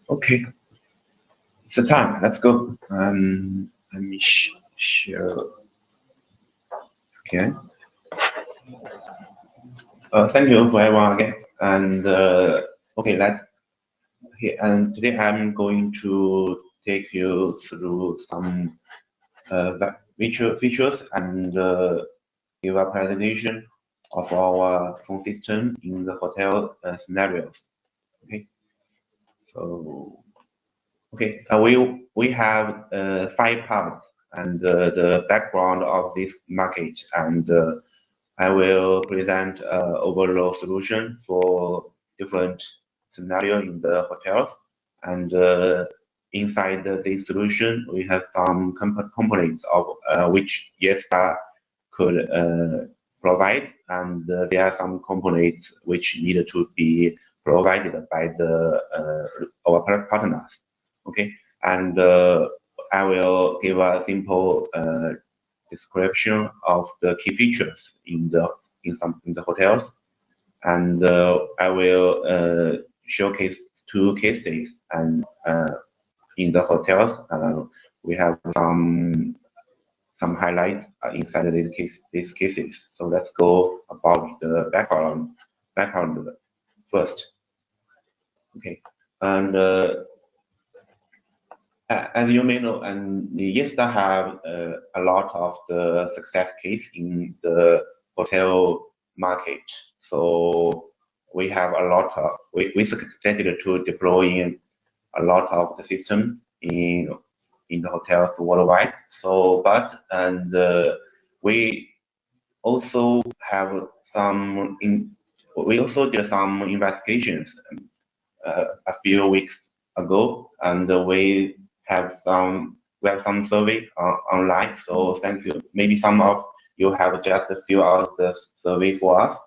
Okay, it's the time. Let's go. Let me share. Okay. Thank you for everyone again. And okay, let's. Okay, and today I'm going to take you through some features and give a presentation of our phone system in the hotel scenarios. Okay. So okay, we have 5 parts and the background of this market, and I will present overall solution for different scenario in the hotels, and inside the solution we have some components of which Yeastar could provide, and there are some components which need to be provided by the our partners. Okay, and I will give a simple description of the key features in the hotels, and I will showcase 2 cases, and in the hotels we have some highlights inside these cases. So let's go about the background first. Okay, and as you may know, and Yeastar have a lot of the success case in the hotel market. So we have a lot of we succeeded to deploying a lot of the system in the hotels worldwide. So, but and we also have we also did some investigations a few weeks ago, and we have some survey online. So thank you. Maybe some of you have just filled out the survey for us.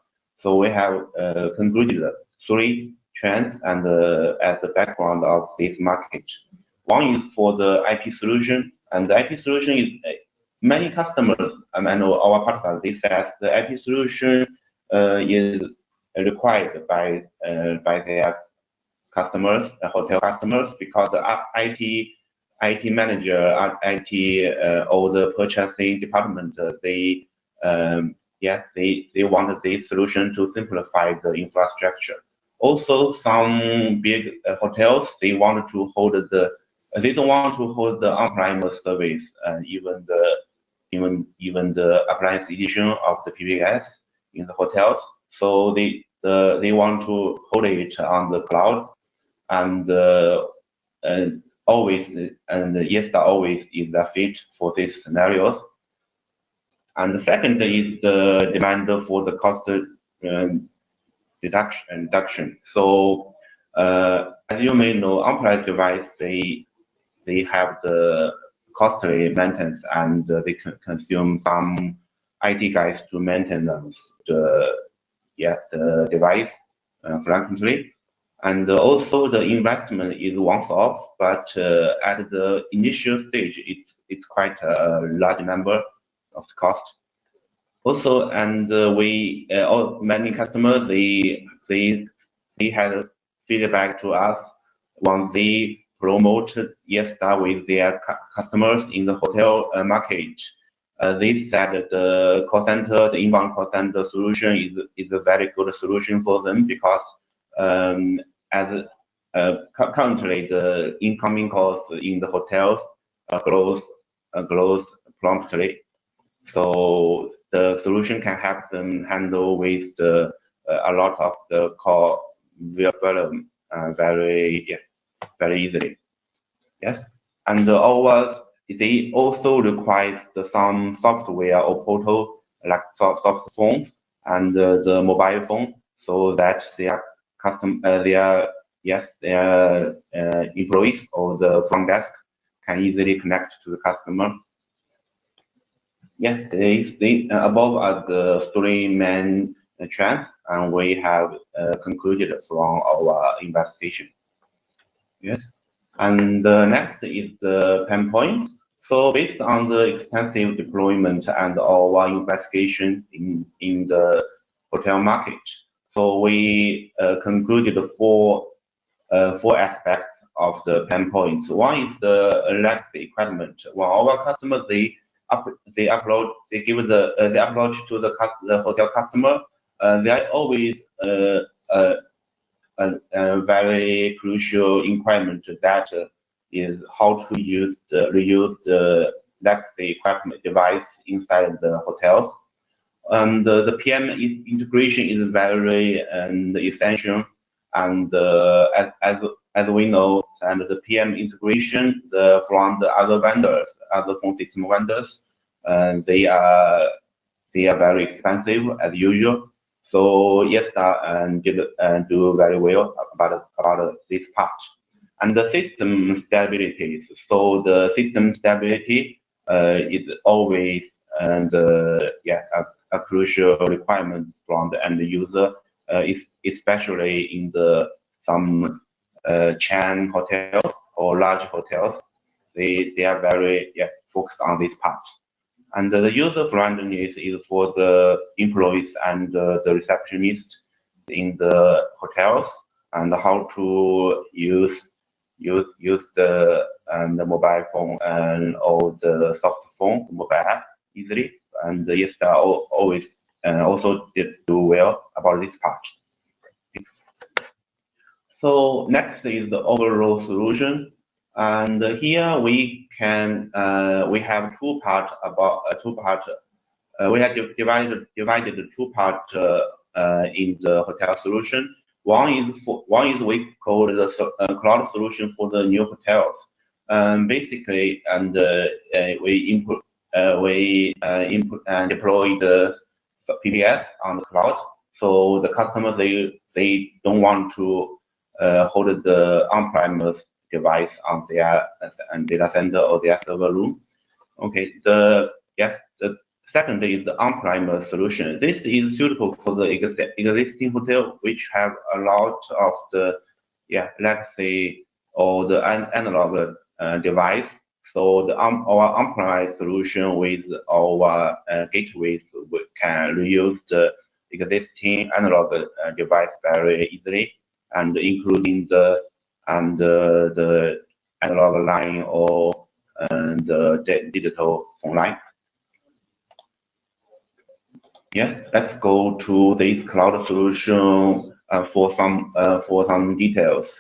So we have concluded 3 trends and at the background of this market. One is for the IP solution, and the IP solution is many customers, and I know our partners, they said the IP solution is required by their customers, hotel customers, because the IT manager, IT or the purchasing department, they want this solution to simplify the infrastructure. Also, some big hotels, they don't want to hold the on-premise service, even the appliance edition of the PBS in the hotels. So they want to hold it on the cloud, and always, and Yeastar always is the fit for these scenarios. And the second is the demand for the cost reduction. So as you may know, on-premise device, they have the costly maintenance, and they can consume some IT guys to maintenance the device frequently. And also the investment is once off, but at the initial stage, it's quite a large number of the cost. Also, and many customers, they had feedback to us when they promote Yeastar with their customers in the hotel market. They said the call center, the inbound call center solution is a very good solution for them, because as currently the incoming calls in the hotels grows promptly, so the solution can help them handle with a lot of the call volume very easily. Yes, and they also require some software or portal like soft phones and the mobile phone, so that their employees or the front desk can easily connect to the customer. Yeah, above are the 3 main trends, and we have concluded from our investigation. Yes, and next is the pain point. So based on the extensive deployment and our investigation in the hotel market, so we concluded 4 aspects of the pain points. One is the legacy equipment. When our customers they give the approach to the hotel customer. They are always a very crucial requirement that is how to reuse the legacy equipment device inside the hotels. And the PM integration is very essential. And as we know, and the PM integration from the other vendors, other phone system vendors, they are very expensive as usual. So Yeastar did do very well about this part. And the system stability. So the system stability is always a crucial requirement from the end user, especially in some chain hotels or large hotels. They are very focused on this part. And the user friendliness is for the employees and the receptionist in the hotels, and how to use the mobile phone or the soft phone mobile app easily. And Yeastar always also did do well about this part. So next is the overall solution. And here we have two parts. We have divided the two parts in the hotel solution. One is we call the cloud solution for the new hotels. Basically, and we input and deploy the PBS on the cloud. So the customer they don't want to hold the on-premise device on their data center or their server room. Okay, the second is the on-premise solution. This is suitable for the existing hotel which have a lot of the legacy or the analog device. So our on-premise solution with our gateways, we can reuse the existing analog device very easily, and including the analog line or the digital phone line. Yes, let's go to this cloud solution for some details.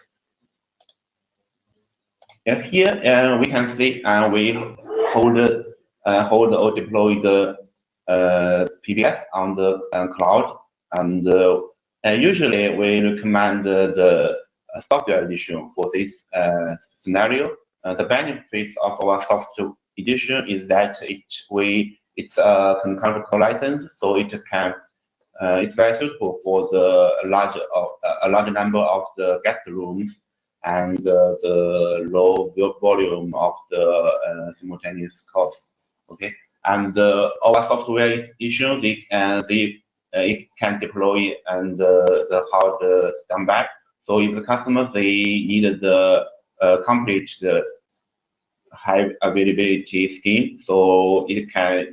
Here we can see we hold or deploy the PBS on the cloud, and usually we recommend the software edition for this scenario. The benefits of our software edition is that it's a concurrent license, so it's very suitable for a large number of the guest rooms and the low volume of the simultaneous calls. Okay, and our software edition it can deploy and the hard standby. So if the customer they needed the complete high availability scheme, so it can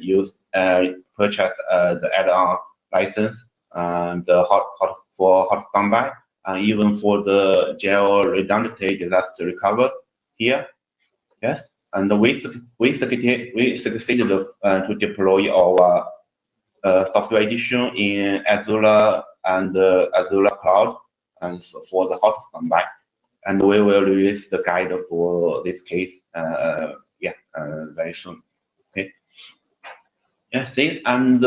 purchase the add-on license and for hot standby, and even for the geo redundancy disaster recover here. Yes, and we succeeded to deploy our software edition in Azure and Azure Cloud, and so for the hot standby. And we will release the guide for this case, very soon. Okay. Yes, and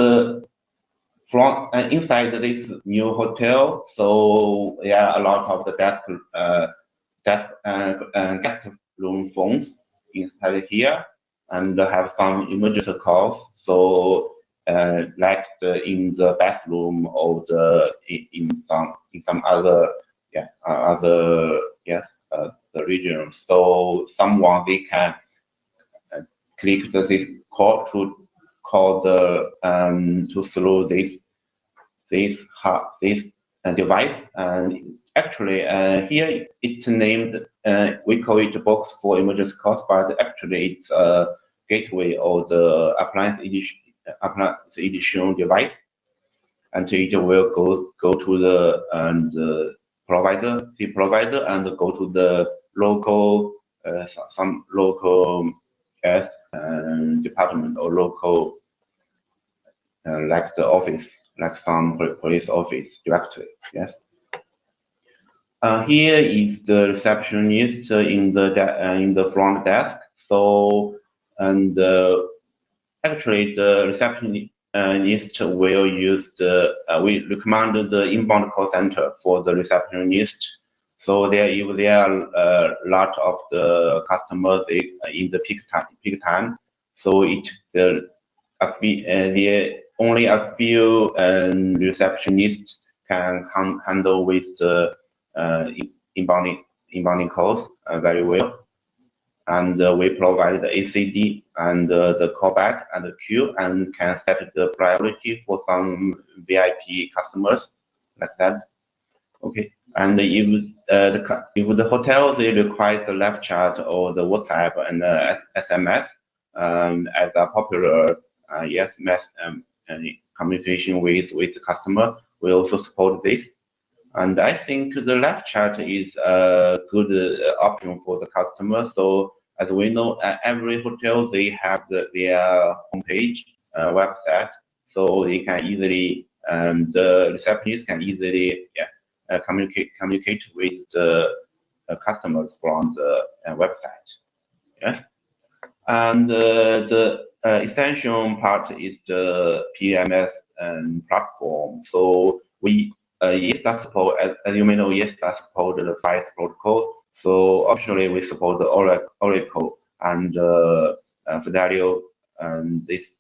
from inside this new hotel, so a lot of the guest room phones inside here, and have some emergency calls. So like in the bathroom or in some other the region. So someone they can click this call to call the to through this device. And actually here it's named we call it box for emergency calls, but actually it's a gateway or the appliance edition device, and it will go to the provider and go to the local some local department or local like the office, like some police office directly. Yes. Here is the receptionist in the front desk. So, and actually the receptionist will use we recommend the inbound call center for the receptionist. So if there are a lot of the customers in the peak time, so only a few receptionists can handle with the inbounding calls very well. And we provide the ACD and the callback and the queue, and can set the priority for some VIP customers like that. Okay, and if the hotel they require the live chat or the WhatsApp and SMS as a popular communication with the customer, we also support this. And I think the live chat is a good option for the customer. So as we know, every hotel they have their homepage website, so they can easily the receptionist can easily communicate with the customers from the website. Yes, and the essential part is the PMS platform. So Yeastar support, as you may know, Yeastar support the FIRE protocol. So optionally, we support the Oracle and Fidelio and this,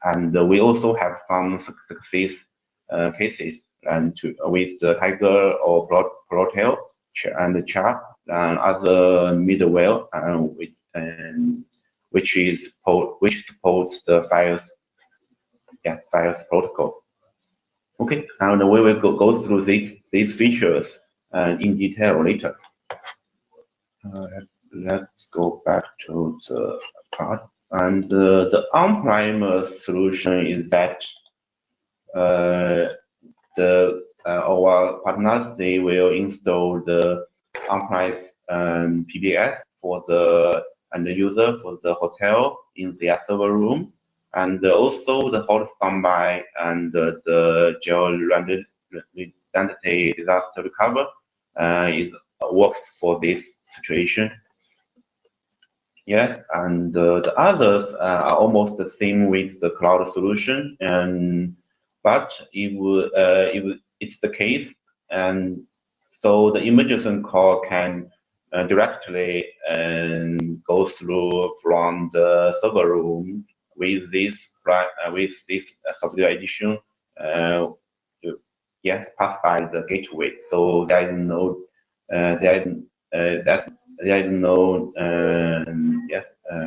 and we also have some success cases with the Tiger or Protel and Chart and other middleware which supports the FIRE protocol. Okay, and we will go through these features in detail later. Let's go back to the part. And the on-premise solution is that our partners they will install the on-premise PBX for the user for the hotel in their server room. And also the hot standby and the geo redundancy disaster recovery works for this situation. Yes, and the others are almost the same with the cloud solution. But if it's the case, and so the emergency call can directly go through from the server room with this software edition, pass by the gateway. So there is no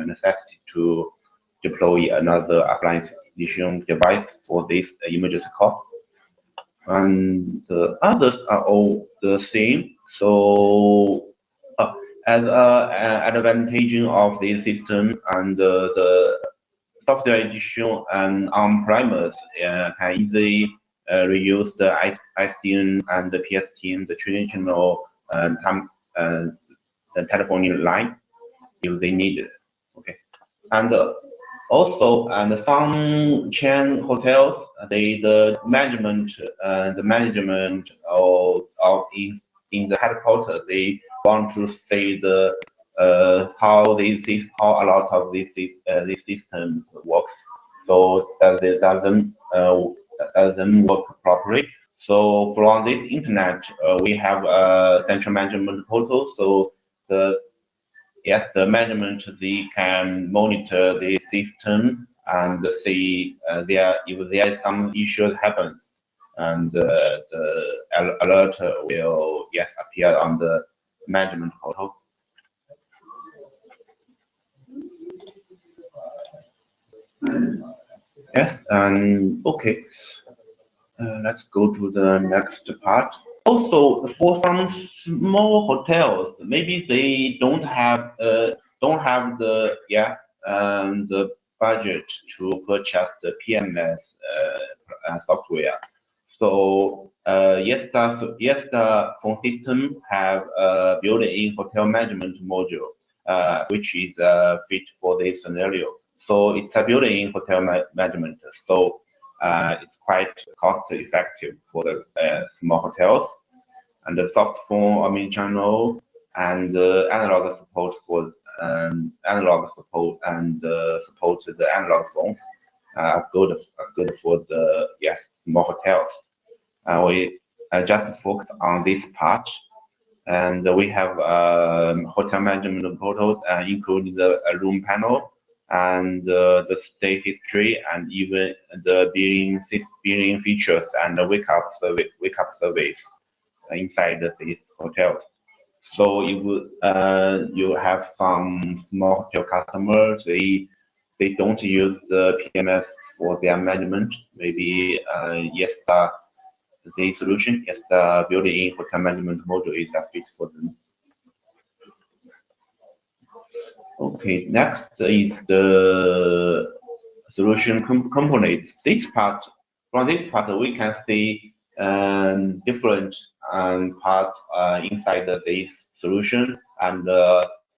necessity to deploy another appliance edition device for this emergency call. And the others are all the same. So as an advantage of this system, and the software edition and on-premise can easily reuse the ISDN and the PSTN, the traditional the telephone line, if they need it. Okay, and also, and some chain hotels, the management of in the headquarters, they want to say the how a lot of these systems works. So doesn't work properly. So from this internet, we have a central management portal. So the management they can monitor the system and see if there is some issue happens, and the alert will appear on the management portal. Yes, and okay, let's go to the next part. Also, for some small hotels, maybe they don't have the budget to purchase the PMS software. So Yeastar phone system have a built-in hotel management module, which is fit for this scenario. So it's a built-in hotel management. So it's quite cost-effective for the small hotels. And the soft phone omni-channel and analog support for analog support and support the analog phones good for the small hotels. We just focus on this part, and we have hotel management portals, including the room panel and the stay history, and even the billing features and the wake up service inside these hotels. So if you have some small hotel customers, they don't use the PMS for their management. Maybe Yeastar, the solution, Yeastar built-in hotel management module is a fit for them. Okay, next is the solution components. From this part, we can see different parts inside this solution and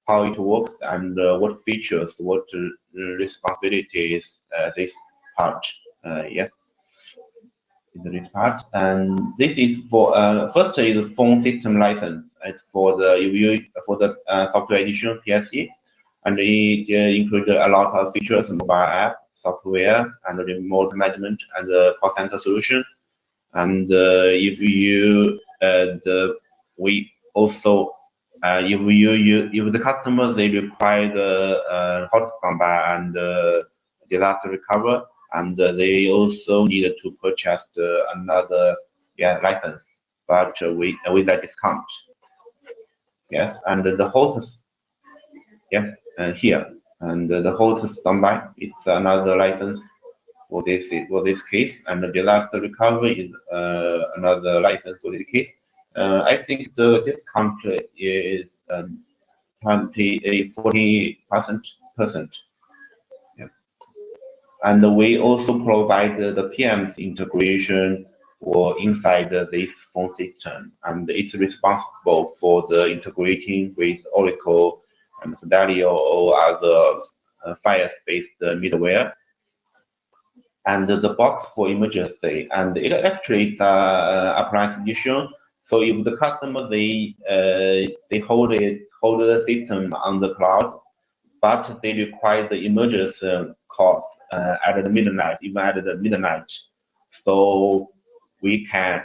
how it works and what features, what responsibilities this part. Yes, this part. And this is for first is phone system license. It's for the software edition PSE, and it includes a lot of features, mobile app, software, and remote management and call center solution. And if the customer they require the hot standby and disaster recovery, and they also need to purchase another license, but with a discount. Yes, and the host here, and the host standby it's another license for this case, and the disaster recovery is another license for this case. I think the discount is 40%. Yeah. And we also provide the PM's integration or inside this phone system, and it's responsible for the integrating with Oracle and Fidelio or other Fire-based middleware. And the box for emergency, and it actually it's appliance edition. So if the customer they hold the system on the cloud, but they require the emergency calls at the midnight, even at the midnight. So we can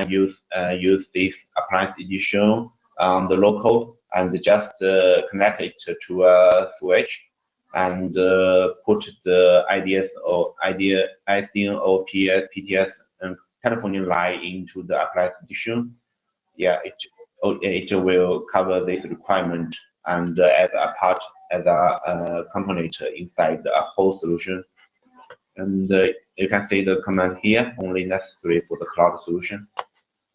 use this appliance edition on the local and just connect it to a switch and put the IDS or ISDN or PTS telephony line into the appliance edition. Yeah, it will cover this requirement and as a component inside a whole solution. And you can see the command here, only necessary for the cloud solution.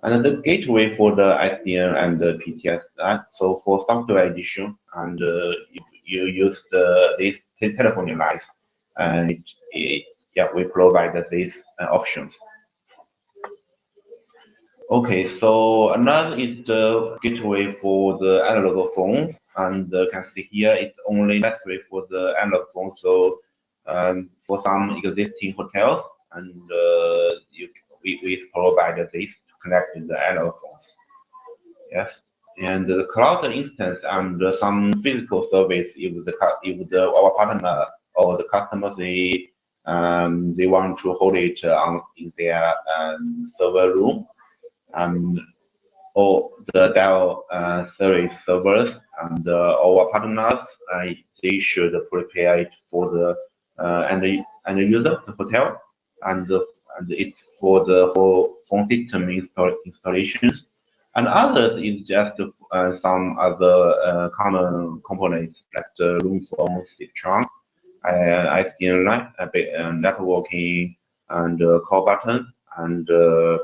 And the gateway for the ISDN and the PTS. So for software edition, and if you use these telephony lines, and we provide these options. Okay, so another is the gateway for the analog phones, and you can see here it's only necessary for the analog phone. So for some existing hotels, and we provide this to connect with the analog phones. Yes, and the cloud instance and some physical service if our partner or the customer they want to hold it in their server room. Or the Dell series servers and our partners, they should prepare it for the end user, the hotel, and it's for the whole phone system installations. And others is just some other common components like the room phone, SIP-trunk, ISDN line, networking, and call button, and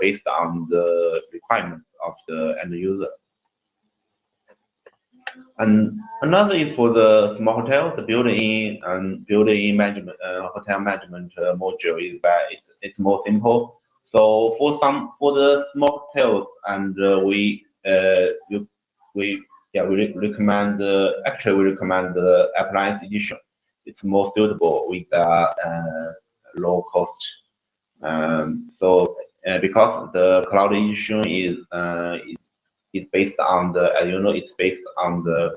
based on the requirements of the end user. And another is for the small hotel, the built-in management hotel management module is that it's more simple. So for the small hotels, and we recommend actually we recommend the appliance edition. It's more suitable with low cost. Because the cloud edition is based on the, as you know, it's based on the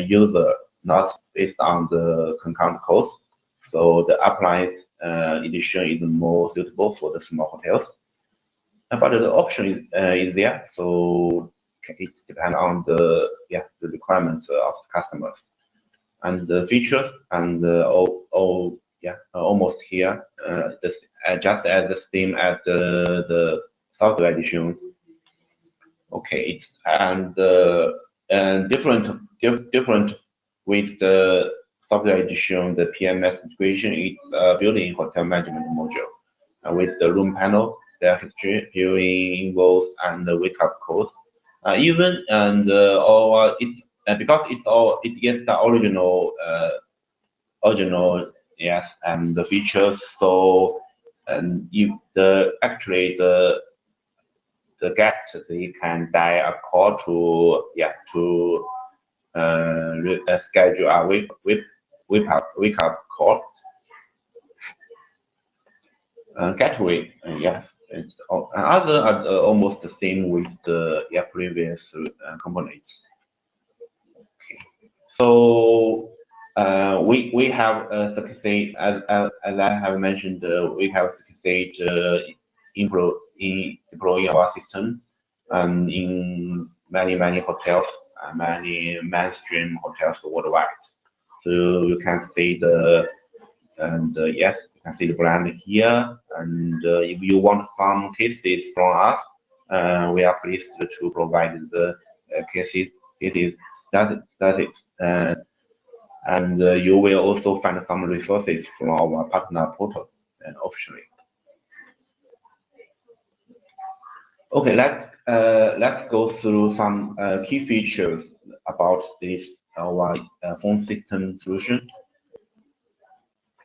user, not based on the concurrent cost. So the appliance edition is more suitable for the small hotels. But the option is there, so it depends on the requirements of the customers and the features and almost here just as the same as the software edition. Okay, it's and different with the software edition, the PMS integration. It's a built-in hotel management module with the room panel, their history, viewing invoice, and the wake-up calls. Even and or it's because it gets the original, yes, and the features. So and if actually the guest, they can dial a call to schedule a wake up call. Gateway, yes, it's other are almost the same with the previous components. Okay. So we have succeed as I have mentioned, we have succeed in deploying our system in many hotels, many mainstream hotels worldwide. So you can see yes, you can see the brand here. And if you want some cases from us, we are pleased to provide the cases statistics, and you will also find some resources from our partner portals officially. Okay, let's go through some key features about this our phone system solution.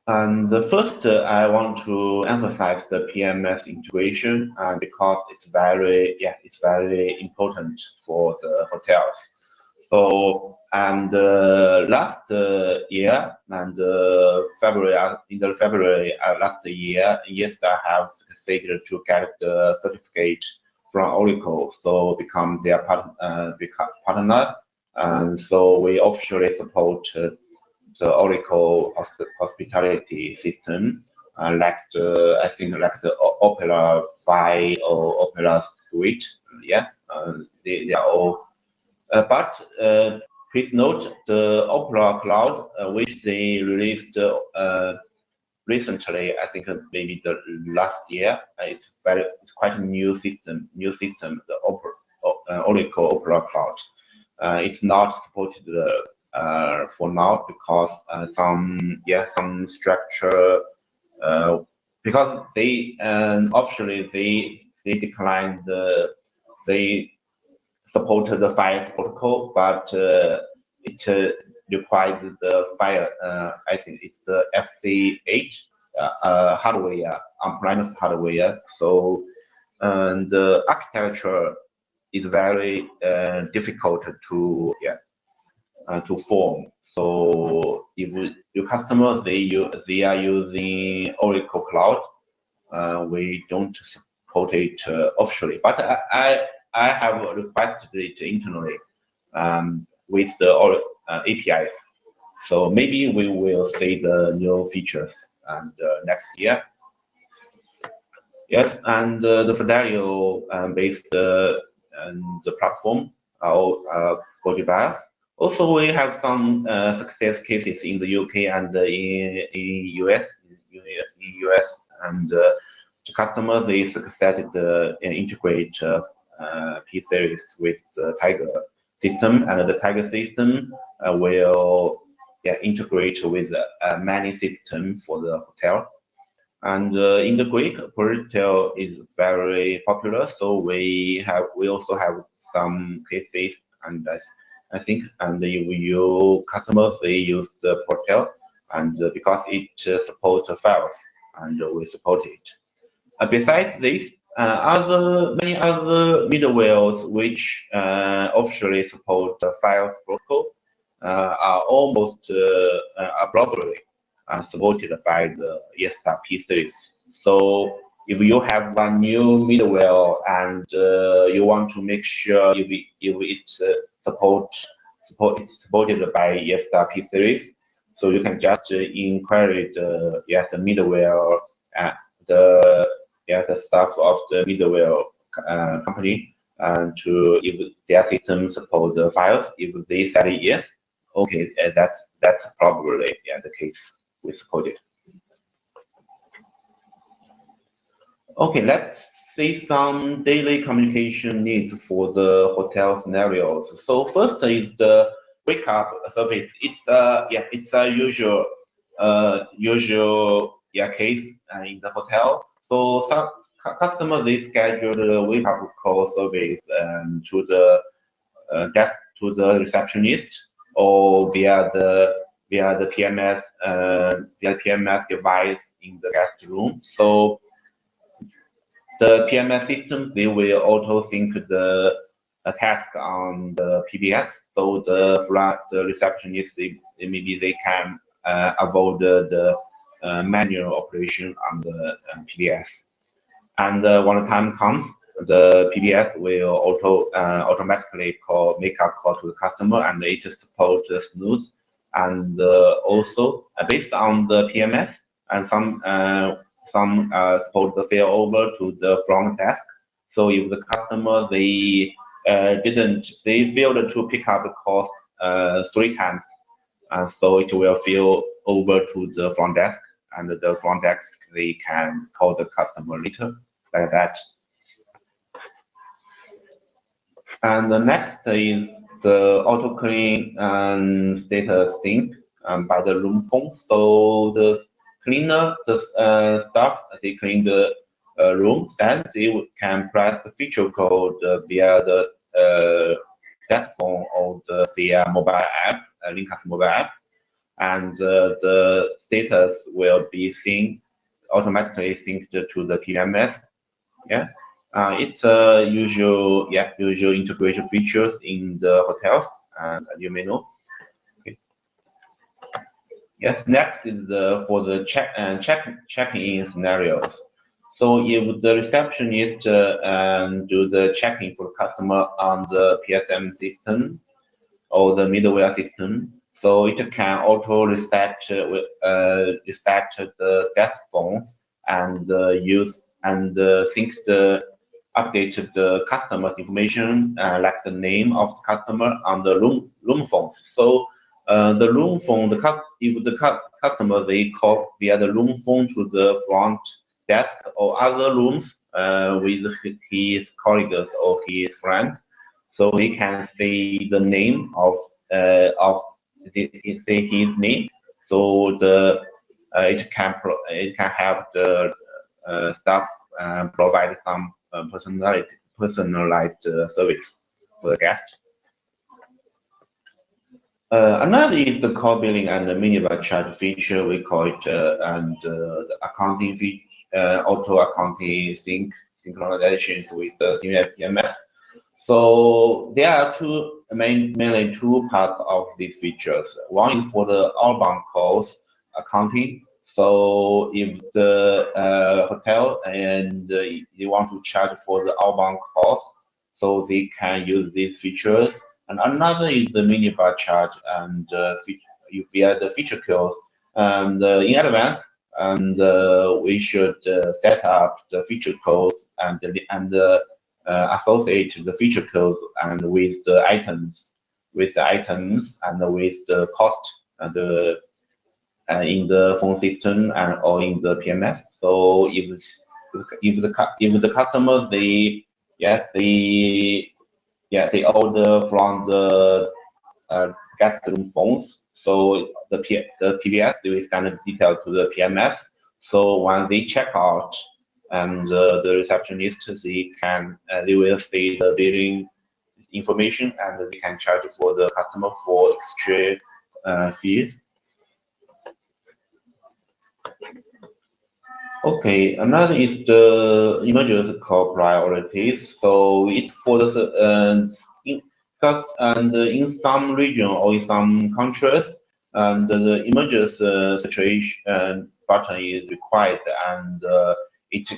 And first, I want to emphasize the PMS integration because it's very important for the hotels. So, and last year and in the February last year, Yeastar have succeeded to get the certificate from Oracle, so become their partner. And so we officially support the Oracle hospitality system, like I think like the Opera 5 or Opera Suite. Yeah, they are all. But please note the Opera Cloud, which they released recently. I think maybe the last year. It's quite a new system. The Oracle Opera Cloud. It's not supported for now because some structure because they optionally they declined they supported the fire protocol, but it requires the fire. I think it's the FC8 hardware, on-premise hardware. So and the architecture is very difficult to form. So if your customers they are using Oracle Cloud, we don't support it officially. But I have requested it internally with the APIs. So maybe we will see the new features and next year. Yes, and the Fidelio based the platform for device. Also, we have some success cases in the UK and in US. In US, and the customers they succeeded integrate P series with the Tiger system, and the Tiger system will integrate with many systems for the hotel. And in the Greek, retail is very popular, so we also have some cases, and I think, and you customers they use the portal, and because it supports files, and we support it. Besides this, many other middlewares which officially support the files protocol are almost appropriately supported by the Yeastar P series. So if you have one new middleware and you want to make sure if it's it's supported by Yeastar P series, so you can just inquire the middleware the the staff of the middleware company and to if their system support the files. If they said yes, okay, that's probably the case we support it. Okay, let's see some daily communication needs for the hotel scenarios. So first is the wake up service. It's a usual case in the hotel. So some customers they schedule the wake up call service to the desk to the receptionist or via the PMS device in the guest room. So the PMS systems, they will auto sync the task on the PBS. So the receptionist, maybe they can avoid the manual operation on the PBS. And when the time comes, the PBS will automatically make a call to the customer, and it supports the snooze. And also based on the PMS and some support the failover to the front desk. So if the customer they failed to pick up the call 3 times, so it will fail over to the front desk, and the front desk they can call the customer later like that. And the next is the auto clean and status sync by the room phone. So the staff they clean the room, then they can press the feature code via the desk phone or via mobile app, Linkas mobile app, and the status will be automatically synced to the PMS. Yeah. It's a usual integration features in the hotels, and you may know. Okay. Yes, next is for the check-in scenarios. So if the receptionist do the check-in for the customer on the PSM system or the middleware system, so it can auto reset the desk phones and sync the update the customer's information, like the name of the customer on the room phones. So the room phone, if the customer they call via the room phone to the front desk or other rooms with his colleagues or his friends, so he can say the name say his name. So it can have the staff provide some personalized service for the guest. Another is the core billing and the minimal charge feature. We call it the accounting feature, auto accounting synchronizations with the PMS. So there are mainly two parts of these features. One is for the outbound calls accounting. So if the hotel and they want to charge for the outbound calls, so they can use these features. And another is the minibar charge and via the feature codes. And in advance, and we should set up the feature codes and associate the feature codes and with the items, and with the cost and in the phone system and or in the PMS. So if the customer they order from the guest room phones, so the PBS they will send the detail to the PMS. So when they check out, and the receptionist they will see the billing information, and they can charge for the customer for extra fees. Okay, another is the emergency call priorities. So it's for the in, because and in some region or in some countries, and the emergency situation button is required, and it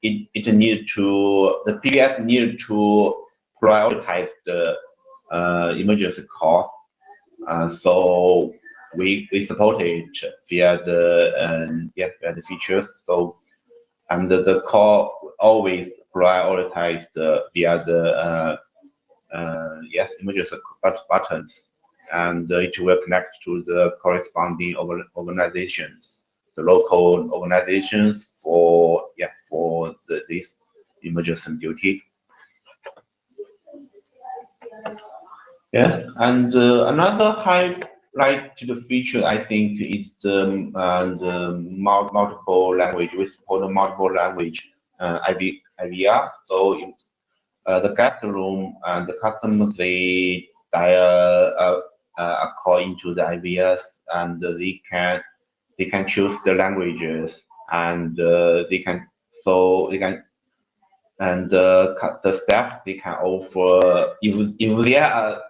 it need to the PBS need to prioritize the emergency calls. So we support it via the via the features. So and the call always prioritized via the yes emergency buttons, and it will connect to the corresponding organizations, the local organizations for for this emergency duty. Yes, and another highlighted feature I think is the multiple language. We support multiple language IVR. So the guest room and the customers they dial according to the IVS, and they can choose the languages, and they can so they can and the staff they can offer if they are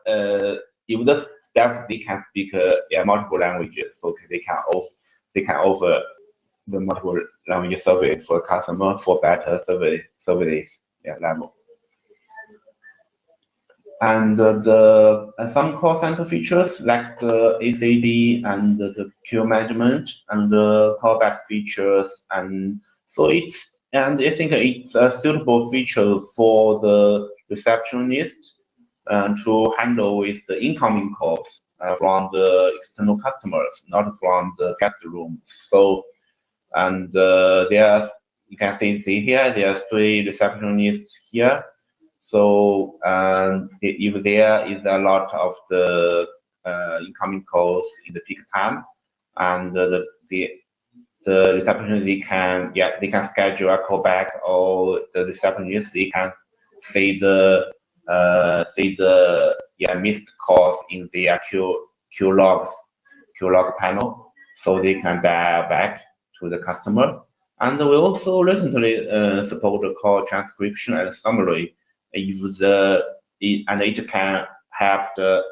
if the staff they can speak yeah, multiple languages, so they can offer the multiple language service for customer for better service yeah, level. And some call center features like the ACD and the queue management and the callback features, and so it's and I think it's a suitable feature for the receptionist to handle with the incoming calls from the external customers, not from the guest room. So and there you can see here there are three receptionists here, so if there is a lot of the incoming calls in the peak time, and the receptionist they can they can schedule a callback, or the receptionist they can see the missed calls in the Q log panel, so they can dial back to the customer. And we also recently support the call transcription and summary if and it can have the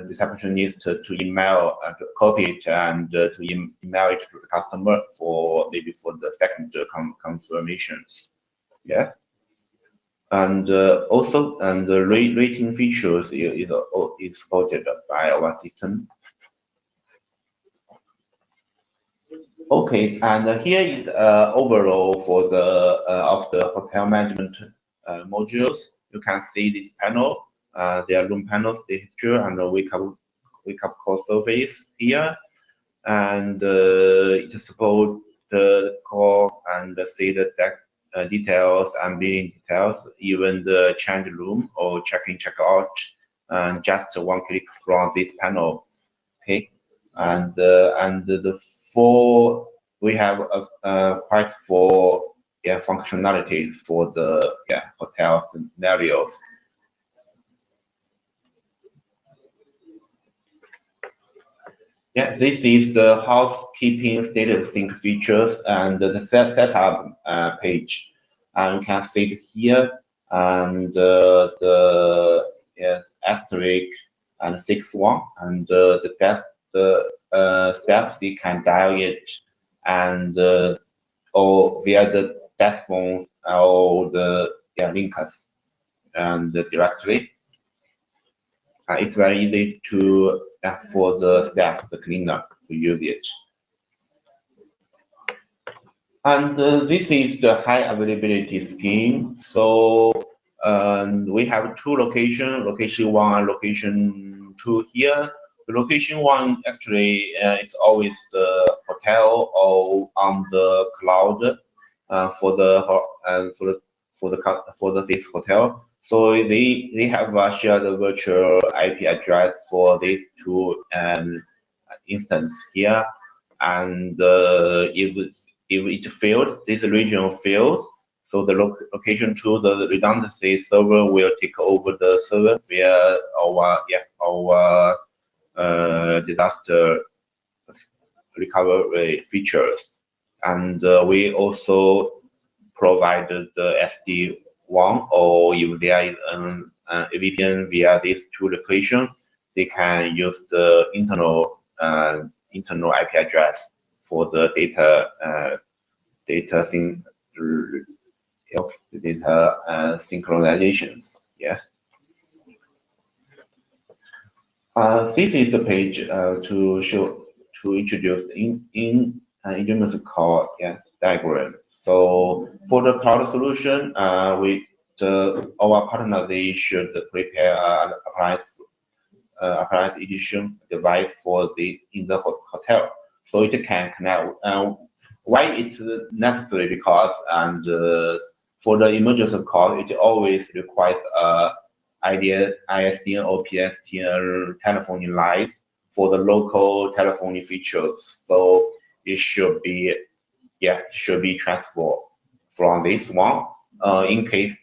receptionist to email to copy it and to email it to the customer for maybe for the second confirmations. Yes, and also and the rating features is supported by our system. Okay, and here is overall for the of the hotel management modules. You can see this panel. There are room panels, the history, and the wake up call surveys here, and it support the call and see the details and billing details, even the change room or check-in, check-out, and just one click from this panel. Okay, and the four we have quite four functionalities for the hotel scenarios. Yeah, this is the housekeeping status sync features and the setup page. And you can see it here, and the yes, asterisk and 6.1, and the steps you can dial it, and or via the desk phones or the links and directly. It's very easy to for the staff, the cleaner, to use it. And this is the high availability scheme. So we have two locations, location 1 and location 2 here. The location 1 actually it's always the hotel or on the cloud for this hotel. So they have a shared virtual IP address for these two instance here, and if it fails, this region fails, so the location 2, the redundancy server will take over the server via our disaster recovery features. And we also provided the SD-WAN, or if there is a VPN via these two locations, they can use the internal IP address for the data thing, data synchronizations. Yes. This is the page to introduce in Ingenuous Core, yes, diagram. So for the cloud solution, our partner, they should prepare an appliance edition device for in the hotel, so it can connect. Why it's necessary? Because for the emergency call, it always requires ISDN or PSTN telephony lines for the local telephony features. So it should be transferred from this one in case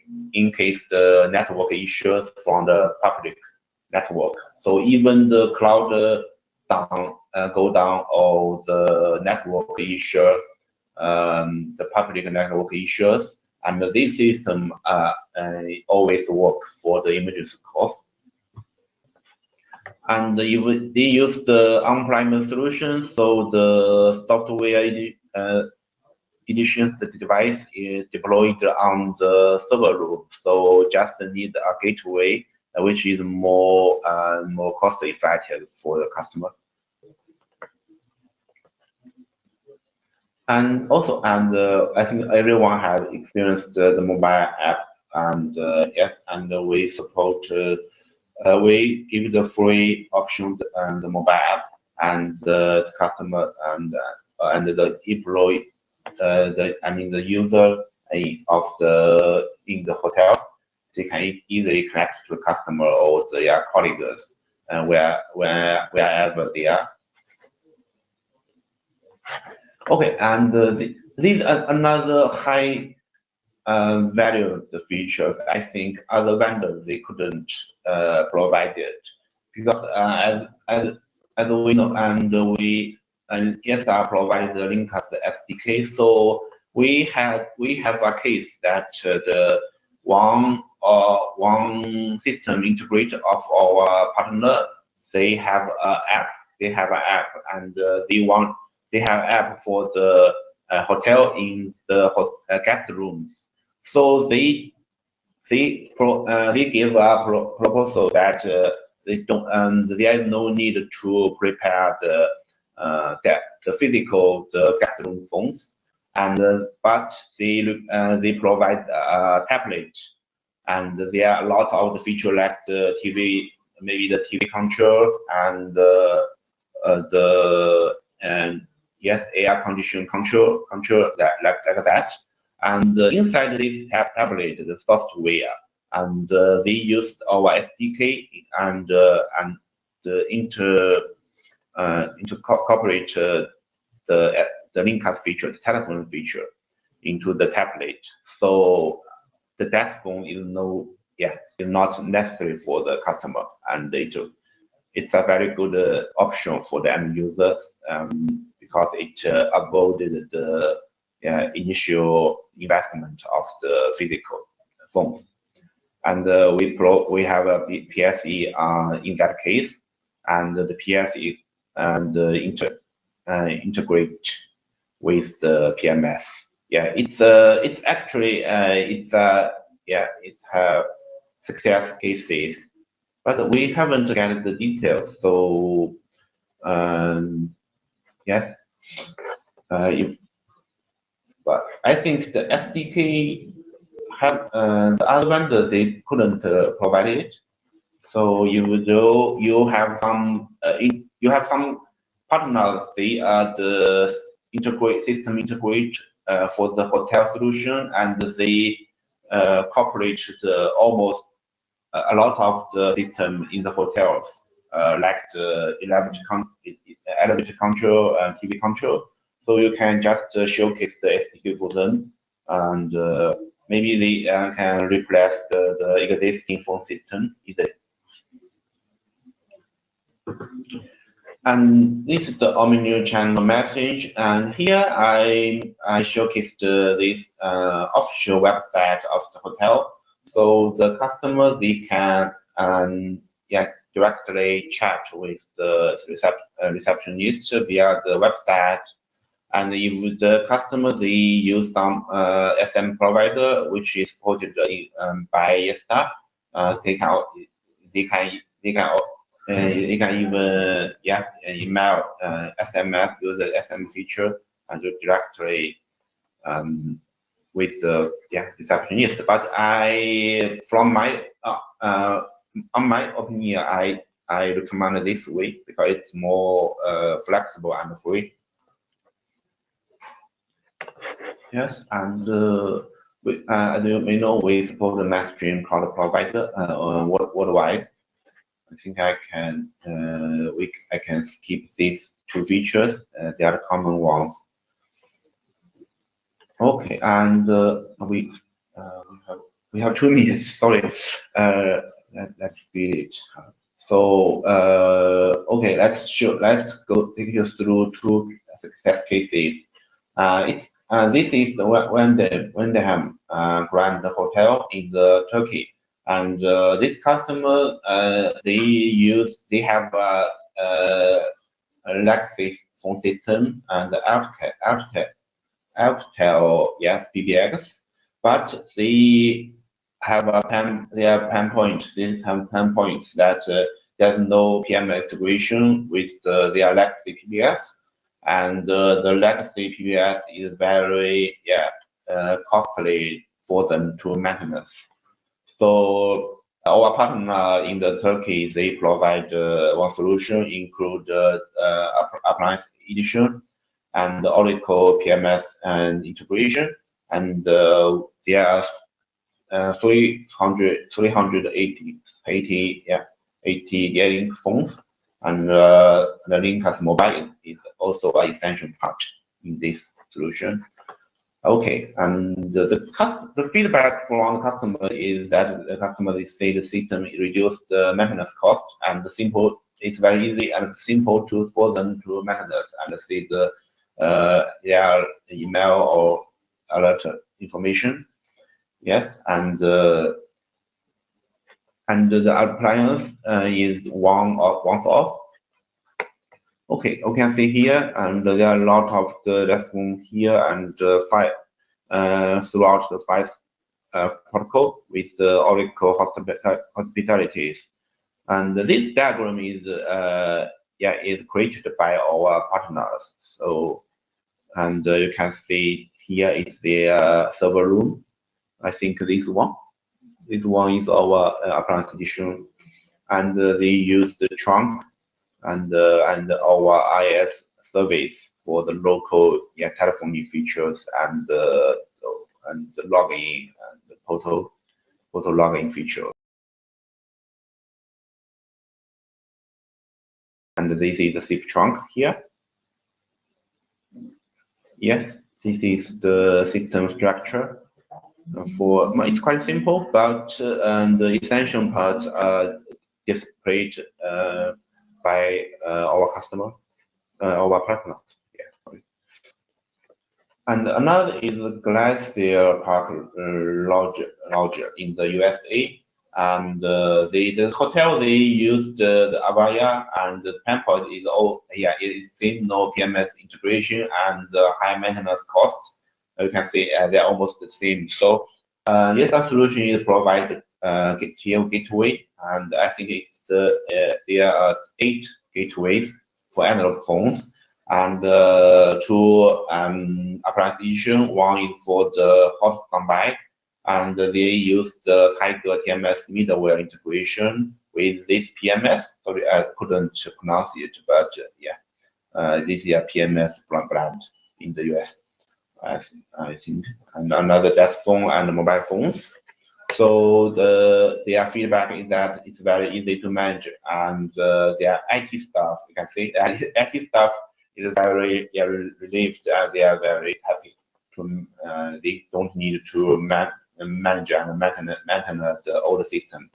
the network issues from the public network. So even the cloud go down, or the network issue, the public network issues, and this system always works for the emergency calls. And if they use the on-premise solution, so the software editions, the device is deployed on the server room, so just need a gateway, which is more cost effective for the customer. And also, I think everyone has experienced the mobile app, and yes, and we support. We give the free option and the mobile app, and the customer and the employee, the user of in the hotel, they can easily connect to the customer or their colleagues, wherever they are. Okay, and these are another high valued features. I think other vendors, they couldn't provide it, because as we know, and Yeastar provided the Linkas SDK. So we have a case that the one system integrator of our partner, they have an app. They have an app, and they have app for the hotel in the guest rooms. So they give a proposal that they don't, there is no need to prepare the physical guest room phones, and but they provide a tablet, and there are a lot of the feature like the TV, maybe the TV control, and yes, air condition control like that. And inside this tablet, the software, and they used our SDK and incorporate the Linkas feature, the telephone feature, into the tablet. So the desk phone is not necessary for the customer, and it's a very good option for the end user, because it avoided the initial investment of the physical phones. And we have a PSE in that case, and the PSE and integrate with the PMS. Yeah, it's actually it's success cases, but we haven't got the details. So yes, but I think the SDK have the other vendors, they couldn't provide it. So you have some partners, they are the system integrate for the hotel solution, and they cooperate almost a lot of the system in the hotels, like the elevator control and TV control. So you can just showcase the SDK for them, and maybe they can replace the existing phone system either. And this is the omni-channel message. And here I showcased this official website of the hotel. So the customer, they can yeah, directly chat with the receptionist via the website. And if the customer, they use some SM provider, which is supported by Yeastar, they can even yeah email SMS, use the SM feature and directly um, with the receptionist. But from my on my opinion, I recommend this way because it's more flexible and free. Yes, and as you may know, we support the mainstream cloud provider worldwide. I think I can skip these two features. They are common ones. Okay, and we have 2 minutes. Sorry, let's speed it. So okay, let's go take you through two success cases. This is the Wyndham Grand Hotel in the Turkey, and this customer they have a legacy phone system and Alcatel, yes, PBX, but they have pain points. They have pain points that there's no PMS integration with their legacy PBX, and the legacy PBX is very costly for them to maintenance. So our partner in the Turkey, they provide one solution, include appliance edition and Oracle PMS and integration, and there are 380 getting phones, and the Linkas mobile is also an essential part in this solution. Okay, and the feedback from the customer is that the customer they say the system reduced the maintenance cost and it's very easy and simple for them to maintenance and see their email or alert information. Yes, and the appliance is once off. Okay, you can see here, and there are a lot of the response here and throughout the 5 protocol with the Oracle hospitalities. And this diagram is created by our partners. So, and you can see here is the server room. I think this one is our appliance edition, and they use the trunk and our IS service for the local telephony features and the login and the photo login feature. And this is the SIP trunk here. Yes, this is the system structure. It's quite simple, but the essential parts are displayed by our customer, our partner. Yeah, sorry. And another is Glacier Park Lodge in the USA. And the hotel they used the Avaya and the Temple is it's same no PMS integration and high maintenance costs. You can see they're almost the same. So yes, our solution is provide gateway, and I think it's there are 8 gateways for analog phones and 2 appliance edition. One is for the hot standby, and they use the Tiger TMS middleware integration with this PMS. Sorry, I couldn't pronounce it, but this is a PMS brand in the US, I think, and another desk phone and mobile phones. So their feedback is that it's very easy to manage, and their IT staff, you can see, IT staff is very relieved, and they are very happy to. They don't need to manage and maintain the old system.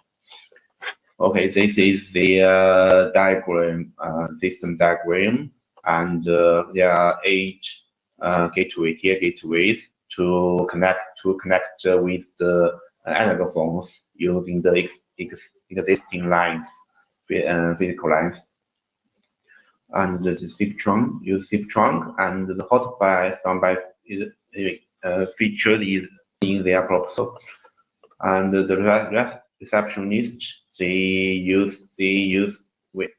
Okay, this is the diagram, system diagram, and there are eight tier gateways to connect with the analog phones using the existing lines, physical lines, and the zip trunk use zip trunk, and the hot by standby is featured is in their proposal, and the receptionist they use with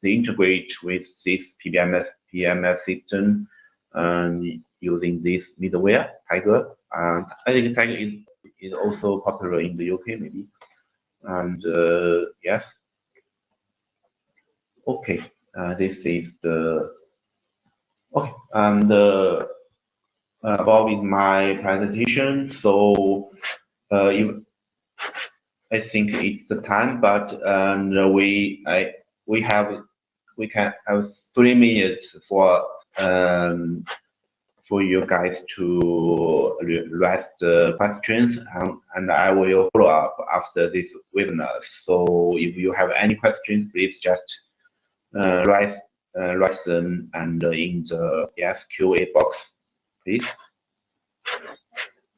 they integrate with this PBMS system and using this middleware Tiger, and I think Tiger is also popular in the UK maybe, and yes, okay, this is the okay, and about with my presentation, so if I think it's the time, but we can have 3 minutes for you guys to raise the questions, and I will follow up after this webinar. So if you have any questions, please just write them and in the yes QA box, please.